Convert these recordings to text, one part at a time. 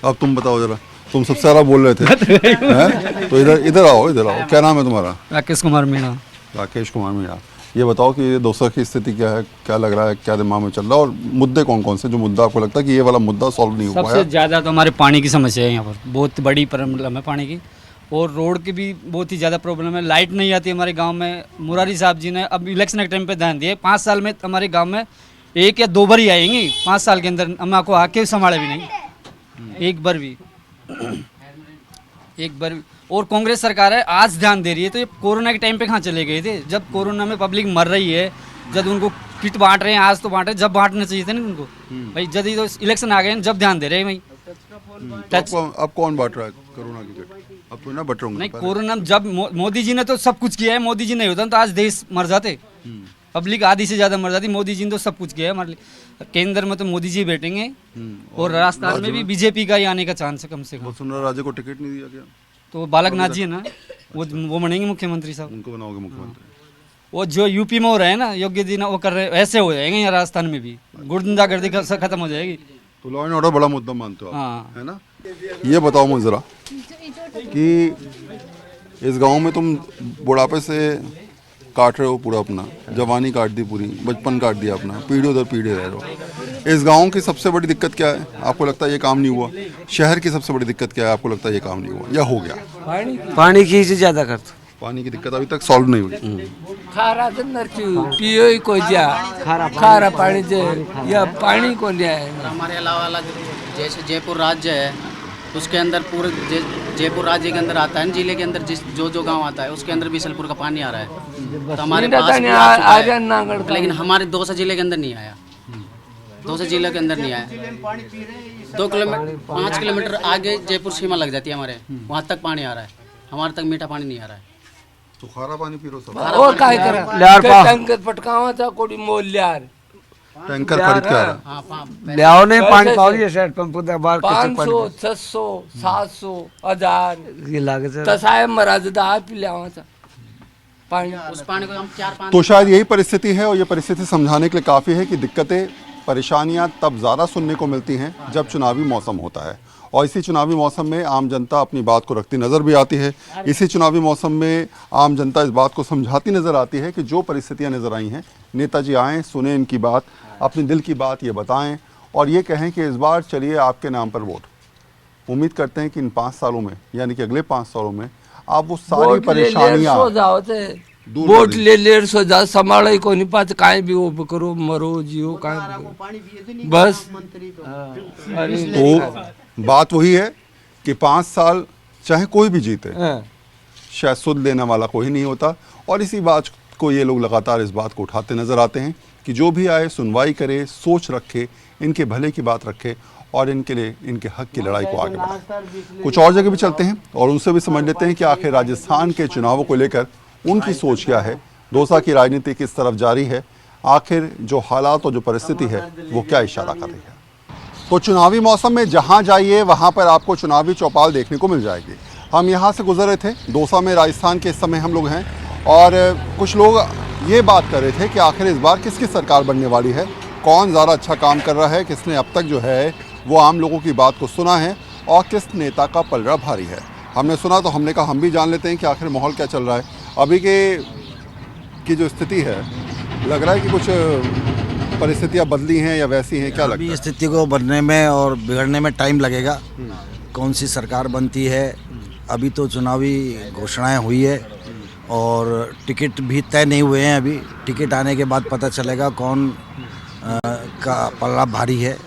अब तुम बताओ जरा, तुम सबसे ज़्यादा बोल रहे थे हैं? तो इधर इधर आओ, इधर आओ। क्या नाम है तुम्हारा? राकेश कुमार मीणा। राकेश कुमार मीणा। ये बताओ कि ये दौसा की स्थिति क्या है, क्या लग रहा है, क्या दिमाग में चल रहा है, और मुद्दे कौन कौन से जो मुद्दा आपको लगता है कि ये वाला मुद्दा सॉल्व नहीं हो सबसे पाया? ज़्यादा तो हमारे पानी की समस्या है यहाँ पर, बहुत बड़ी प्रॉब्लम है पानी की। और रोड की भी बहुत ही ज़्यादा प्रॉब्लम है। लाइट नहीं आती हमारे गांव में। मुरारी साहब जी ने अब इलेक्शन के टाइम पे ध्यान दिए, 5 साल में हमारे गांव में 1 या 2 बार ही आएंगी 5 साल के अंदर। हम आपको आके संभाले भी नहीं, एक बार भी, एक बार भी। और कांग्रेस सरकार है आज ध्यान दे रही है, तो ये कोरोना के टाइम पे कहाँ चले गए थे? जब कोरोना में पब्लिक मर रही है, जब उनको किट बांट रहे हैं, आज तो बांट रहे, जब बांटना चाहिए था ना उनको भाई। जब तो इलेक्शन आ गए जब ध्यान दे रहे हैं भाई। तो अब कौन बांट रहा है कोरोना की किट? अब तो ना बट रहा हूँ नहीं, कोरोना जब मोदी जी ने तो सब कुछ किया है। मोदी जी नहीं होता तो आज देश मर जाते, पब्लिक आधी से ज्यादा मर जाती। मोदी जी ने तो सब कुछ किया है हमारे लिए। केंद्र में तो मोदी जी बैठेंगे और राजस्थान में भी बीजेपी का ही आने का चांस है कम से कम। वसुंधरा राजे को टिकट नहीं दिया गया, तो बालकनाथ जी है ना, वो बनेंगे मुख्यमंत्री साहब। उनको बनाओगे मुख्यमंत्री? वो जो यूपी में हो रहे हैं ना, योगी जी ना वो कर रहे हैं, ऐसे हो जाएंगे यहाँ राजस्थान में भी। गुंडागर्दी खत्म हो जाएगी। तो लॉ एंड ऑर्डर बड़ा मुद्दा मानते हो आप, हाँ। है ना? ये बताओ मुझे जरा कि इस गांव में तुम बुढ़ापे से काट रहे हो पूरा, अपना जवानी काट दी, पूरी बचपन काट दिया अपना, पीढ़ी दर पीढ़ी रह रहे हो। इस गांव की सबसे बड़ी दिक्कत क्या है? आपको लगता है ये काम नहीं हुआ? शहर की सबसे बड़ी दिक्कत क्या है? आपको लगता है ये काम नहीं हुआ या हो गया? पानी की से ज्यादा करते। पानी की दिक्कत अभी तक सॉल्व नहीं हुई। खारा तो नरचू पियो ही को जा, खारा पानी जे या पानी को ले आए। हमारे अलावा अलग जैसे जयपुर राज्य है, उसके अंदर पूरे जयपुर राज्य के अंदर आता है, जिले के अंदर जो गांव आता है उसके अंदर बीसलपुर का पानी आ रहा है। तो हमारे पास भी आ चुका है, लेकिन हमारे दौसा जिले के अंदर नहीं आया। दौसा जिले के अंदर नहीं आया। 2 किलोमीटर 5 किलोमीटर आगे जयपुर सीमा लग जाती है हमारे, वहाँ तक पानी आ रहा है। हमारे तक मीठा पानी नहीं आ रहा है। तो खारा पानी पी लो सब। और काय करा टंकर पटकावा था कोडी मोल लियार, टैंकर खरीद के आ रहा है। हाँ, लियाओ ने पानी पाओ सेट पंप दा बार 500 600 700 1000 ये लागे से तसाए महाराज दा आप लियावा था पानी। उस पानी को हम 4-5 तो शायद यही परिस्थिति है, और ये परिस्थिति समझाने के लिए काफ़ी है कि दिक्कतें परेशानियां तब ज़्यादा सुनने को मिलती हैं जब चुनावी मौसम होता है। और इसी चुनावी मौसम में आम जनता अपनी बात को रखती नज़र भी आती है। इसी चुनावी मौसम में आम जनता इस बात को समझाती नज़र आती है कि जो परिस्थितियां नज़र आई हैं, नेताजी आएँ, सुने इनकी बात, अपने दिल की बात ये बताएं और ये कहें कि इस बार चलिए आपके नाम पर वोट। उम्मीद करते हैं कि इन 5 सालों में, यानी कि अगले 5 सालों में आप वो सारी परेशानियां वोट ले सो जा संभाले को नहीं पाते, काहे भी वो करो, मरो जियो काहे बस। तो बात वही है कि 5 साल चाहे कोई भी जीते, शायद सुध लेने वाला कोई नहीं होता। और इसी बात को ये लोग लगातार इस बात को उठाते नजर आते हैं कि जो भी आए सुनवाई करे, सोच रखे, इनके भले की बात रखे और इनके लिए, इनके हक की लड़ाई को आगे बढ़ाए। कुछ और जगह भी चलते हैं और उनसे भी समझ लेते हैं कि आखिर राजस्थान के चुनावों को लेकर उनकी सोच क्या है, दौसा की राजनीति किस तरफ जारी है, आखिर जो हालात और जो परिस्थिति है वो क्या इशारा कर रही है। तो चुनावी मौसम में जहाँ जाइए वहाँ पर आपको चुनावी चौपाल देखने को मिल जाएगी। हम यहाँ से गुजर रहे थे, दौसा में राजस्थान के इस समय हम लोग हैं, और कुछ लोग ये बात कर रहे थे कि आखिर इस बार किसकी सरकार बनने वाली है, कौन ज़्यादा अच्छा काम कर रहा है, किसने अब तक जो है वो आम लोगों की बात को सुना है और किस नेता का पलड़ा भारी है। हमने सुना तो हमने कहा हम भी जान लेते हैं कि आखिर माहौल क्या चल रहा है। अभी की जो स्थिति है, लग रहा है कि कुछ परिस्थितियाँ बदली हैं या वैसी हैं, क्या लगता है? अभी स्थिति को बनने में और बिगड़ने में टाइम लगेगा। कौन सी सरकार बनती है, अभी तो चुनावी घोषणाएं हुई है और टिकट भी तय नहीं हुए हैं। अभी टिकट आने के बाद पता चलेगा कौन का पलड़ा भारी है,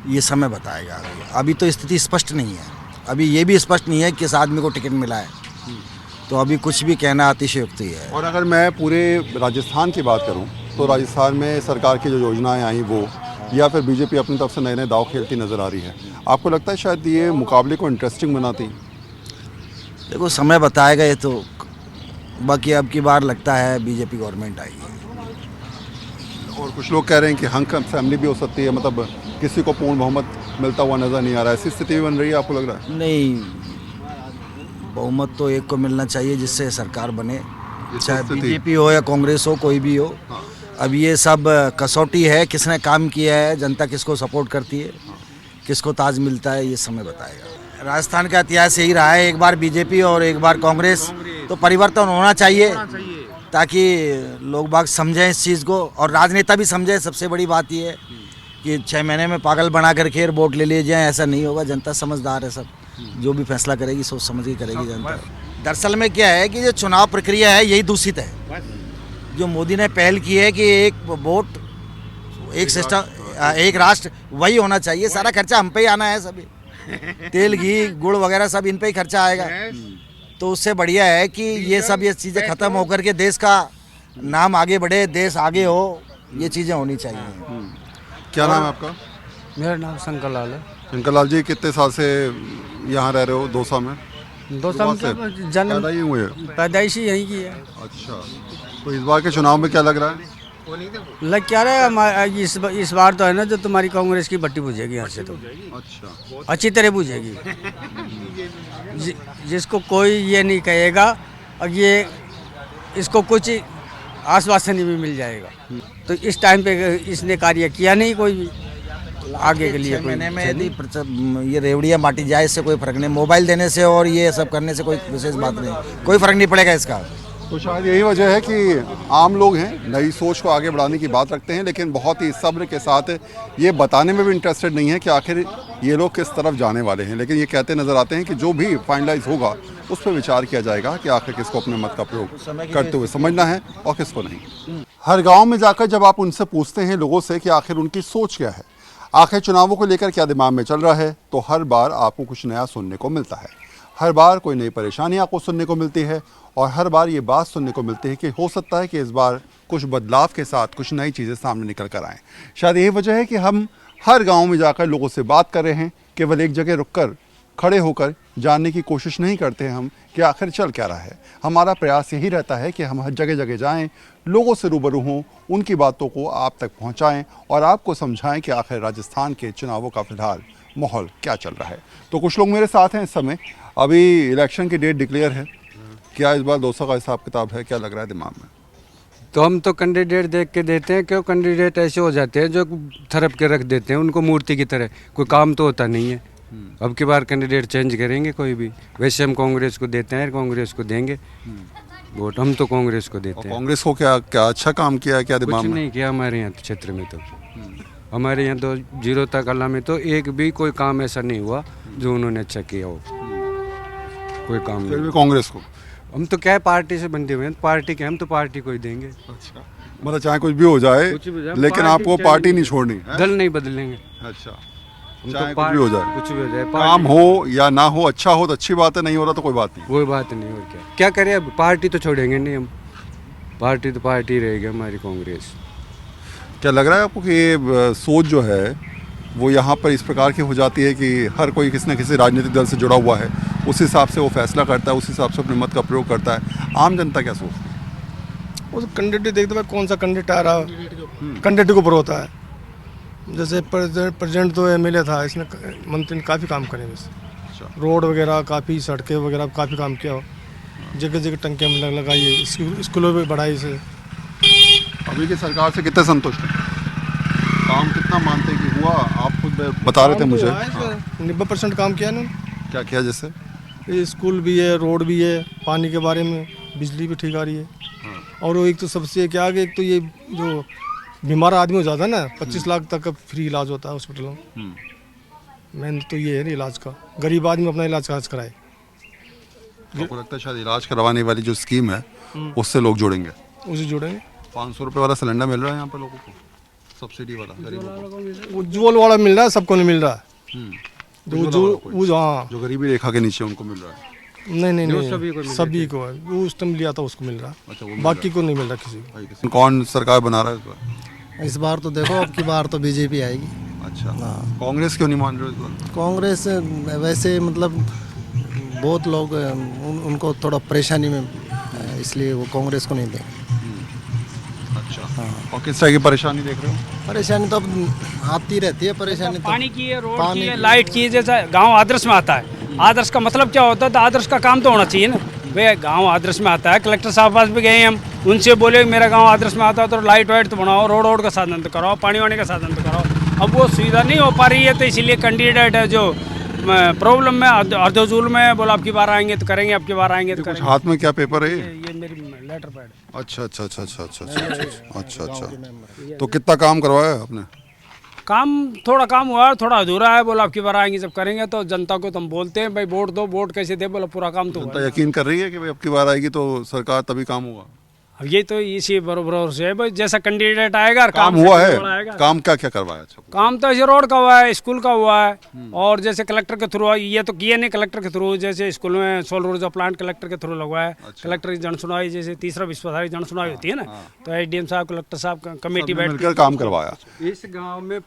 ये समय बताएगा। अभी तो स्थिति स्पष्ट नहीं है, अभी ये भी स्पष्ट नहीं है किस आदमी को टिकट मिला है, तो अभी कुछ भी कहना अतिशयोक्ति है। और अगर मैं पूरे राजस्थान की बात करूं तो राजस्थान में सरकार की जो योजनाएं आई वो, या फिर बीजेपी अपनी तरफ से नए नए दाव खेलती नज़र आ रही है, आपको लगता है शायद ये मुकाबले को इंटरेस्टिंग बनाती? देखो समय बताएगा ये तो, बाकी अब की बार लगता है बीजेपी गवर्नमेंट आएगी। और कुछ लोग कह रहे हैं कि हंक फैमिली भी हो सकती है, मतलब किसी को पूर्ण बहुमत मिलता हुआ नज़र नहीं आ रहा है, ऐसी स्थिति भी बन रही है, आपको लग रहा है? नहीं, बहुमत तो एक को मिलना चाहिए जिससे सरकार बने, चाहे बीजेपी हो या कांग्रेस हो, कोई भी हो। अब ये सब कसौटी है, किसने काम किया है, जनता किसको सपोर्ट करती है, किसको ताज मिलता है ये समय बताएगा। राजस्थान का इतिहास यही रहा है, एक बार बीजेपी और एक बार कांग्रेस, तो परिवर्तन होना चाहिए ताकि लोग बाग समझें इस चीज़ को और राजनेता भी समझे। सबसे बड़ी बात ये है कि 6 महीने में पागल बना करके वोट ले लिए जाए, ऐसा नहीं होगा। जनता समझदार है, सब जो भी फैसला करेगी सोच समझ के करेगी जनता। दरअसल में क्या है कि जो चुनाव प्रक्रिया है यही दूषित है। जो मोदी ने पहल की है कि एक वोट एक सिस्टम एक राष्ट्र, वही होना चाहिए। सारा खर्चा हम पे ही आना है, सभी तेल घी गुड़ वगैरह सब इन पे ही खर्चा आएगा। तो उससे बढ़िया है कि ये सब ये चीज़ें ख़त्म होकर के देश का नाम आगे बढ़े, देश आगे हो, ये चीज़ें होनी चाहिए। क्या नाम है आपका? मेरा नाम शंकर लाल है। शंकर लाल जी, कितने साल से यहाँ रह रहे हो? 2 साल में? 2 साल जन्म पैदा ही हुए? पैदाइशी यहीं की है। अच्छा, तो इस बार के चुनाव में क्या लग रहा है? लग क्या रहा है इस बार तो है ना, जो तुम्हारी कांग्रेस की बट्टी बुझेगी यहाँ से, तो अच्छा, अच्छी तरह बुझेगी। जिसको कोई ये नहीं कहेगा और ये इसको कुछ आश्वासन भी मिल जाएगा। तो इस टाइम पे इसने कार्य किया नहीं कोई भी आगे के लिए। 6 महीने में यदि ये रेवड़ियाँ बांटी जाए इससे कोई फर्क नहीं। मोबाइल देने से और ये सब करने से कोई विशेष बात नहीं, कोई फर्क नहीं पड़ेगा इसका। तो शायद यही वजह है कि आम लोग हैं, नई सोच को आगे बढ़ाने की बात रखते हैं, लेकिन बहुत ही सब्र के साथ ये बताने में भी इंटरेस्टेड नहीं है कि आखिर ये लोग किस तरफ जाने वाले हैं। लेकिन ये कहते नज़र आते हैं कि जो भी फाइनलाइज होगा उस पर विचार किया जाएगा कि आखिर किसको अपने मत का प्रयोग करते हुए समझना है और किसको नहीं। हर गाँव में जाकर जब आप उनसे पूछते हैं लोगों से कि आखिर उनकी सोच क्या है, आखिर चुनावों को लेकर क्या दिमाग में चल रहा है, तो हर बार आपको कुछ नया सुनने को मिलता है। हर बार कोई नई परेशानी आपको सुनने को मिलती है और हर बार ये बात सुनने को मिलती है कि हो सकता है कि इस बार कुछ बदलाव के साथ कुछ नई चीज़ें सामने निकल कर आएँ। शायद यही वजह है कि हम हर गांव में जाकर लोगों से बात कर रहे हैं, केवल एक जगह रुककर खड़े होकर जानने की कोशिश नहीं करते हैं हम कि आखिर चल क्या रहा है। हमारा प्रयास यही रहता है कि हम हर जगह जगह जाएं, लोगों से रूबरू हों, उनकी बातों को आप तक पहुंचाएं और आपको समझाएं कि आखिर राजस्थान के चुनावों का फिलहाल माहौल क्या चल रहा है। तो कुछ लोग मेरे साथ हैं इस समय। अभी इलेक्शन की डेट डिक्लेयर है, क्या इस बार 200 का हिसाब किताब है? क्या लग रहा है दिमाग में? तो हम तो कैंडिडेट देख के देते हैं, क्यों कैंडिडेट ऐसे हो जाते हैं जो थरप के रख देते हैं उनको मूर्ति की तरह, कोई काम तो होता नहीं है। अब की बार कैंडिडेट चेंज करेंगे कोई भी। वैसे हम कांग्रेस को देते हैं, कांग्रेस को देंगे वोट, हम तो कांग्रेस को देते हैं। कांग्रेस को क्या क्या अच्छा काम किया है क्या दिमाग कुछ में? नहीं किया हमारे यहाँ क्षेत्र में। तो हमारे यहाँ तो 0 तक अल्लाह में तो एक भी कोई काम ऐसा नहीं हुआ जो उन्होंने अच्छा किया हो। कोई काम फिर नहीं। भी कांग्रेस को? हम तो क्या है, पार्टी से बंधे हुए हैं, पार्टी के हम तो पार्टी को ही देंगे। अच्छा, मतलब चाहे कुछ भी हो जाए, कुछ भी हो जाए, लेकिन पार्टी आपको चाहिए। पार्टी नहीं छोड़नी है? दल नहीं बदलेंगे। अच्छा, हम चाहे तो कुछ भी हो जाए, कुछ भी हो जाए, काम हो या ना हो, अच्छा हो तो अच्छी बात है, नहीं हो रहा तो कोई बात नहीं। कोई बात नहीं। और क्या क्या करें, अब पार्टी तो छोड़ेंगे नहीं हम। पार्टी तो पार्टी रहेगी हमारी कांग्रेस। क्या लग रहा है आपको कि ये सोच जो है वो यहाँ पर इस प्रकार की हो जाती है कि हर कोई किसी न किसी राजनीतिक दल से जुड़ा हुआ है, उस हिसाब से वो फैसला करता है, उस हिसाब से अपने मत का प्रयोग करता है? आम जनता क्या सोचती है? वो कैंडिडेट देखते भाई कौन सा कैंडिडेट आ रहा, कैंडिडेट के ऊपर होता है। जैसे प्रेसिडेंट तो एमएलए था, इसने मंत्री ने काफ़ी काम करे, वैसे रोड वगैरह काफ़ी, सड़कें वगैरह काफ़ी काम किया हो, जगह जगह टंकियाँ लगाई है, स्कूलों में बढ़ाई से। अभी की सरकार से कितने संतुष्ट हैं? काम कितना मानते हैं कि हुआ? आप खुद बता रहे थे मुझे। 90% काम किया ना। क्या किया? जैसे ये स्कूल भी है, रोड भी है, पानी के बारे में, बिजली भी ठीक आ रही है। और वो एक तो सबसे क्या कि एक तो ये जो बीमार आदमी हो जाता है ना, 25 लाख तक का फ्री इलाज होता है हॉस्पिटलों में। मेन तो ये है ना इलाज का, गरीब आदमी अपना इलाज कराए। आपको लगता है शायद इलाज करवाने वाली जो स्कीम है उससे लोग जुड़ेंगे? उसे जुड़ेंगे। 500 रुपये वाला सिलेंडर मिल रहा है यहाँ पर लोगों को, सब्सिडी वाला गरीबों को। उज्ज्वल वाला मिल रहा है, सबको नहीं मिल रहा है। हाँ, जो गरीबी रेखा के नीचे उनको मिल रहा है। नहीं, सभी को है। वो उस टाइम लिया था उसको मिल रहा अच्छा, है, बाकी को नहीं मिल रहा किसी को। कौन सरकार बना रहा है इस बार? इस बार तो देखो, अब की बार तो बीजेपी आएगी। अच्छा, कांग्रेस क्यों नहीं मान रहे हो इस बार? कांग्रेस वैसे मतलब बहुत लोग उनको थोड़ा परेशानी में, इसलिए वो कांग्रेस को नहीं देंगे। अच्छा, और किस तरह की परेशानी देख रहे हो? परेशानी तो अब आती रहती है, परेशानी तो पानी की है, रोड की है, लाइट की है। जैसा गांव आदर्श में आता है, आदर्श का मतलब क्या होता है? तो आदर्श का काम तो होना चाहिए ना। वे गांव आदर्श में आता है, कलेक्टर साहब पास भी गए हम, उनसे बोले मेरा गांव आदर्श में आता है तो लाइट वाइट तो बनाओ, रोड का साधन तो कराओ, पानी वानी का साधन तो कराओ। अब वो सुविधा नहीं हो पा रही है, तो इसीलिए कैंडिडेट है जो प्रॉब्लम में अर्धजूल में बोला अब की बार आएंगे तो करेंगे, अब की बार आएंगे तो करेंगे। हाथ में क्या पेपर है ये मेरी लेटर पैड है। अच्छा अच्छा अच्छा अच्छा अच्छा अच्छा अच्छा अच्छा। तो कितना काम करवाया है आपने? काम थोड़ा काम हुआ है, थोड़ा अधूरा है, बोला अब की बार आएंगे जब करेंगे। तो जनता को तो हम बोलते हैं भाई वोट दो, वोट कैसे दे, बोला पूरा काम तो हुआ जनता है। यकीन कर रही है कि भाई अब की बार आएगी तो सरकार तभी काम होगा? अब ये तो इसी बरोबर से है भाई, जैसा कैंडिडेट आएगा और काम से हुआ है? थोड़ा आएगा। काम क्या क्या करवाया? अच्छा, काम तो ऐसे रोड का हुआ है, स्कूल का हुआ है, और जैसे कलेक्टर के थ्रू ये तो किए नहीं, कलेक्टर के थ्रू जैसे स्कूल में सौर ऊर्जा प्लांट कलेक्टर के थ्रू लगवा है। कलेक्टर की जन सुनवाई जैसे तीसरा विश्वधारी जन सुनवाई होती है ना, तो एसडीएम साहब, कलेक्टर साहब कमेटी बैठ मिलकर काम करवाया। इस गांव में